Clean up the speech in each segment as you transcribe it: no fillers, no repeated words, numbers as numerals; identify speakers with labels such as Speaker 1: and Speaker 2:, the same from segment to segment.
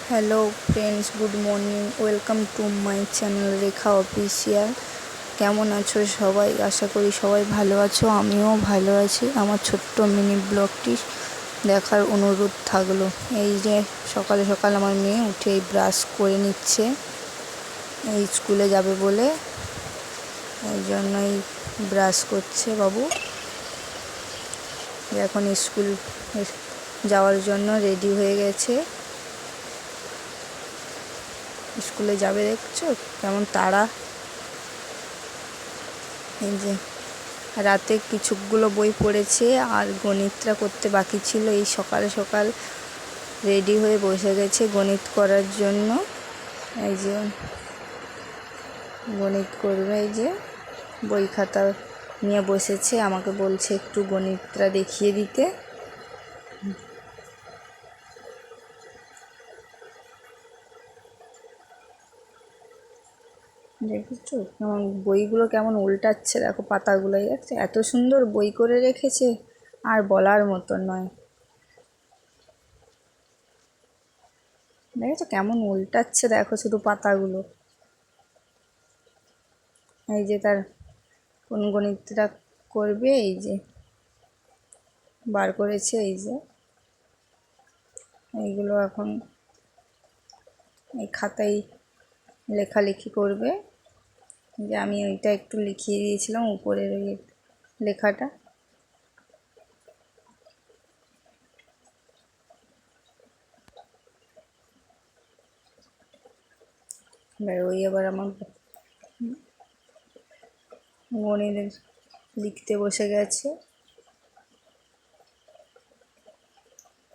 Speaker 1: Hello friends, good morning. Welcome to my channel Rekha official. কেমন আছো সবাই? আশা করি সবাই ভালো আছো, আমিও ভালো আছি। আমার ছোট্ট মিনি ব্লগটি দেখার অনুরোধ থাকলো। এই যে সকালে সকাল আমার মেয়ে উঠে ব্রাশ করে নিচ্ছে, এই স্কুলে যাবে বলে, এই জন্যই ব্রাশ করছে বাবু। এখন স্কুল যাওয়ার জন্য রেডি হয়ে গেছে, স্কুলে যাবে। দেখছো কেমন তাড়া। এই যে রাতে কিছুগুলো বই পড়েছে আর গণিতটা করতে বাকি ছিল। এই সকাল সকাল রেডি হয়ে বসে গেছে গণিত করার জন্য। এই যে গণিত করবে, এই যে বই খাতা নিয়ে বসেছে, আমাকে বলছে একটু গণিতটা দেখিয়ে দিতে। দেখেছো কেমন বইগুলো কেমন উল্টাচ্ছে, দেখো পাতাগুলো, দেখছো এত সুন্দর বই করে রেখেছে, আর বলার মতো নয়। দেখেছো কেমন উল্টাচ্ছে, দেখো শুধু পাতাগুলো। এই যে তার কোন গণিতটা করবে, এই যে বার করেছে, এই যে এইগুলো এখন এই খাতায় লেখালেখি করবে। যে আমি ওইটা একটু লিখিয়ে দিয়েছিলাম উপরের ওই লেখাটা। এবার ওই আবার আমার গণিত লিখতে বসে গেছে।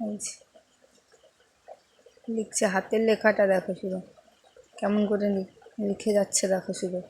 Speaker 1: এই যে লিখছে, হাতের লেখাটা দেখো শুধু কেমন করে লিখে যাচ্ছে, দেখো শুধু।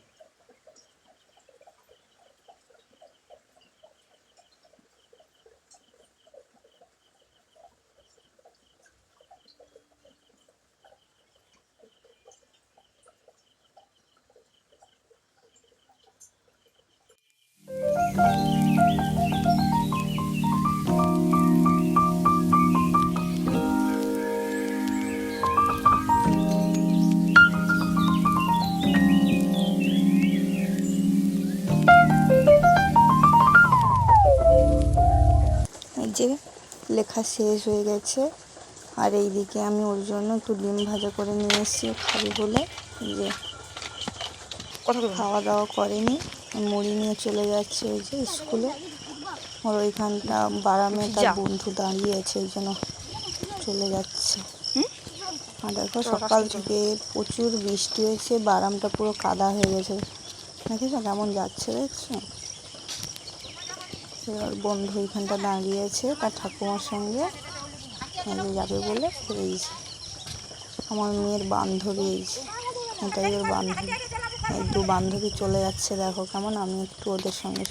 Speaker 1: এই যে লেখা শেষ হয়ে গেছে, আর এইদিকে আমি ওর জন্য একটু ডিম ভাজা করে নিয়ে এসেছি খাবে বলে। এই যে খাওয়া দাওয়া করেনি, মুড়ি নিয়ে চলে যাচ্ছে ওই যে স্কুলে। ওর ওইখানটা বারামে তার বন্ধু দাঁড়িয়ে আছে, এই জন্য চলে যাচ্ছে। আর দেখো সকাল থেকে প্রচুর বৃষ্টি হয়েছে, বারামটা পুরো কাদা হয়ে গেছে। দেখেছো কেমন যাচ্ছে, দেখছো? ওর বন্ধু ওইখানটা দাঁড়িয়ে আছে তার ঠাকুমার সঙ্গে, যাবে বলে। এই যে আমার মেয়ের বান্ধবী, এই যে এটাই ওর বান্ধবী। এই দু বান্ধবী চলে যাচ্ছে, দেখো কেমন। আমি একটু ওদের সঙ্গে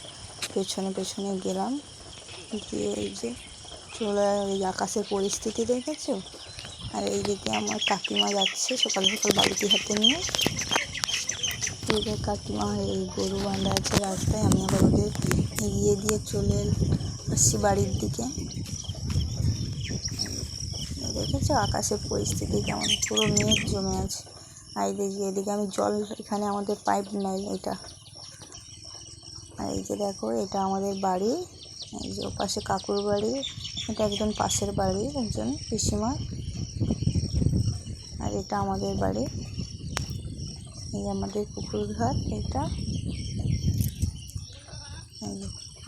Speaker 1: পেছনে পেছনে গেলাম, গিয়ে এই যে চলে, এই আকাশের পরিস্থিতি দেখেছো। আর এইদিকে আমার কাকিমা যাচ্ছে সকাল সকাল বালতি হাতে নিয়ে। এই যে কাকিমা এই গরু বাঁধা আছে রাস্তায়, আমি আবার ওদের এগিয়ে দিয়ে চলে আসছি বাড়ির দিকে। দেখেছো আকাশের পরিস্থিতি কেমন, পুরো মেঘ জমে আছে। আর দেখি এদিকে আমি জল, এখানে আমাদের পাইপ নাই এটা। আর এই যে দেখো এটা আমাদের বাড়ি, এই যে পাশে কাকুর বাড়ি, এটা একজন পাশের বাড়ি, একজন পিসিমা। আর এটা আমাদের বাড়ি, এই আমাদের পুকুর ঘাট এটা।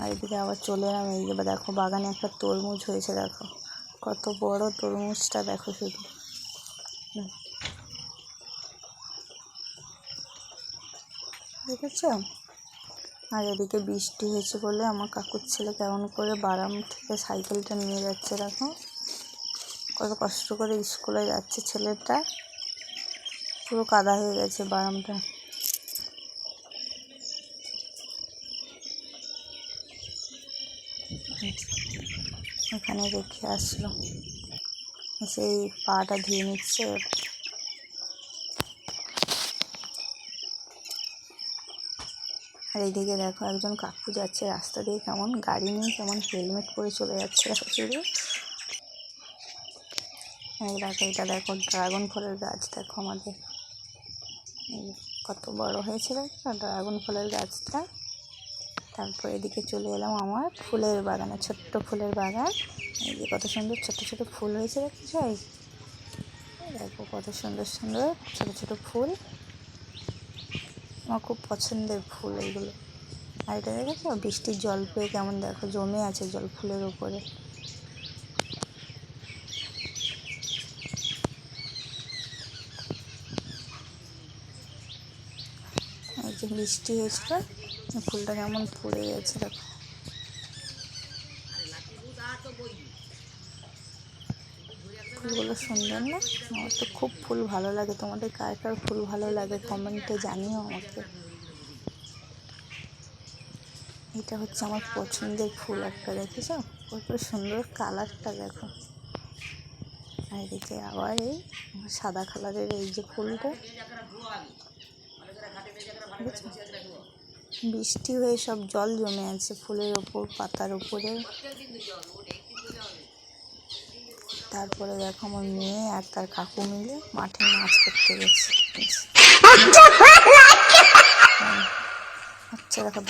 Speaker 1: আর এদিকে আবার চলে এলাম। এই যে দেখো বাগানে একটা তরমুজ হয়েছে, দেখো কত বড় তরমুজটা, দেখো শুধু। দেখেছ? আর এদিকে বৃষ্টি হয়েছে বলে আমার কাকুর ছেলে কেমন করে বারাম থেকে সাইকেলটা নিয়ে যাচ্ছে, দেখো কত কষ্ট করে স্কুলে যাচ্ছে ছেলেটা। পুরো কাদা হয়ে গেছে বারামটা। এখানে রেখে আসলো, সেই পাটা ধুয়ে নিচ্ছে। আর এইদিকে দেখো একজন কাকু যাচ্ছে রাস্তা দিয়ে, কেমন গাড়ি নিয়ে কেমন হেলমেট পরে চলে যাচ্ছে, শুধু এই দেখো, এটা দেখো ড্রাগন ফলের গাছ, দেখো আমাদের কত বড় হয়েছে, দেখো ড্রাগন ফলের গাছটা। তারপর এদিকে চলে এলাম আমার ফুলের বাগানে, ছোট্ট ফুলের বাগান। এই যে কত সুন্দর ছোট ছোট ফুল হয়েছে, দেখছো? দেখো কত সুন্দর সুন্দর ছোট ছোট ফুল, আমার খুব পছন্দের ফুল এইগুলো। আর এটা দেখেছো বৃষ্টির জল পেয়ে কেমন দেখো জমে আছে জল ফুলের উপরে। এই যে বৃষ্টি হয়েছিল, ফুলটা কেমন পড়ে গেছে দেখো। ফুলগুলো সুন্দর না? আমার তো খুব ফুল ভালো লাগে। তোমাদের কার কার ফুল ভালো লাগে কমেন্টে জানিও আমাকে। এটা হচ্ছে আমার পছন্দের ফুল একটা, দেখেছো কত সুন্দর কালারটা দেখো। আর এদিকে আবার এই সাদা কালারের এই যে ফুলটা, বৃষ্টি হয়ে সব জল জমে আছে ফুলের ওপর, পাতার উপরে। তারপরে দেখো আমার মেয়ে আর তার কাকু মিলে মাঠে নাচ করতে গেছে। আচ্ছা দেখো,